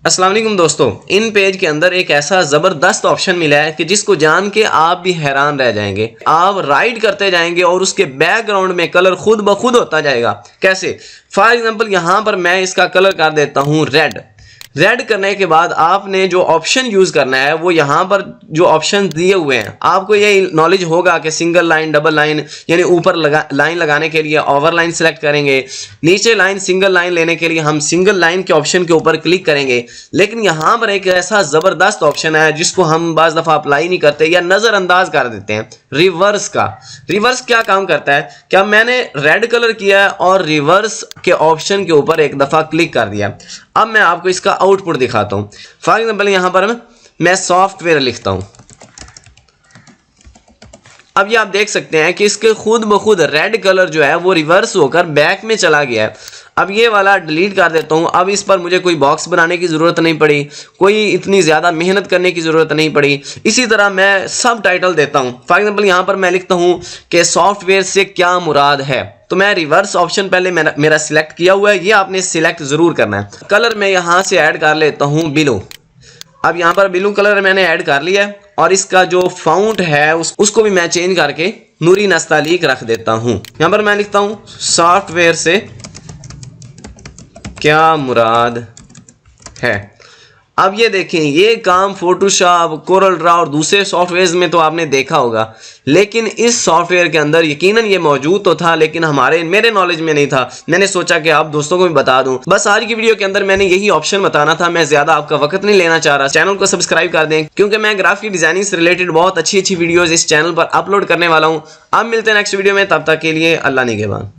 अस्सलाम वालेकुम दोस्तों, इन पेज के अंदर एक ऐसा ज़बरदस्त ऑप्शन मिला है कि जिसको जान के आप भी हैरान रह जाएंगे। आप राइड करते जाएंगे और उसके बैकग्राउंड में कलर खुद ब खुद होता जाएगा। कैसे? फॉर एग्जांपल यहाँ पर मैं इसका कलर कर देता हूँ रेड। रेड करने के बाद आपने जो ऑप्शन यूज करना है वो यहाँ पर जो ऑप्शन दिए हुए हैं, आपको ये नॉलेज होगा कि सिंगल लाइन, डबल लाइन, यानी ऊपर लाइन लगाने के लिए ओवर लाइन सेलेक्ट करेंगे, नीचे लाइन सिंगल लाइन लेने के लिए हम सिंगल लाइन के ऑप्शन के ऊपर क्लिक करेंगे। लेकिन यहाँ पर एक ऐसा जबरदस्त ऑप्शन है जिसको हम बाज दफा अप्लाई नहीं करते या नजरअंदाज कर देते हैं, रिवर्स का। रिवर्स क्या काम करता है? क्या मैंने रेड कलर किया और रिवर्स के ऑप्शन के ऊपर एक दफा क्लिक कर दिया। अब मैं आपको इसका आउटपुट दिखाता हूं। फॉर एग्जांपल यहां पर मैं सॉफ्टवेयर लिखता हूं। अब ये आप देख सकते हैं कि इसके खुद ब खुद रेड कलर जो है वो रिवर्स होकर बैक में चला गया है। अब ये वाला डिलीट कर देता हूं। अब इस पर मुझे कोई बॉक्स बनाने की जरूरत नहीं पड़ी, कोई इतनी ज्यादा मेहनत करने की जरूरत नहीं पड़ी। इसी तरह मैं सब टाइटल देता हूं। फॉर एग्जांपल यहां पर मैं लिखता हूं कि सॉफ्टवेयर से क्या मुराद है। तो मैं रिवर्स ऑप्शन पहले मेरा सिलेक्ट किया हुआ है, ये आपने सिलेक्ट जरूर करना है। कलर मैं यहां से ऐड कर लेता हूं ब्लू। अब यहां पर ब्लू कलर मैंने ऐड कर लिया है और इसका जो फाउंट है उसको भी मैं चेंज करके नूरी नस्तालीक रख देता हूं। यहां पर मैं लिखता हूं सॉफ्टवेयर से क्या मुराद है। अब ये देखें, ये काम फोटोशॉप, कोरल ड्रा और दूसरे सॉफ्टवेयर में तो आपने देखा होगा, लेकिन इस सॉफ्टवेयर के अंदर यकीनन ये मौजूद तो था, लेकिन मेरे नॉलेज में नहीं था। मैंने सोचा कि आप दोस्तों को भी बता दूं। बस आज की वीडियो के अंदर मैंने यही ऑप्शन बताना था। मैं ज्यादा आपका वक्त नहीं लेना चाह रहा। चैनल को सब्सक्राइब कर दें क्योंकि मैं ग्राफिक डिजाइनिंग से रिलेटेड बहुत अच्छी वीडियोज इस चैनल पर अपलोड करने वाला हूँ। अब मिलते हैं नेक्स्ट वीडियो में, तब तक के लिए अल्लाह निगहबान।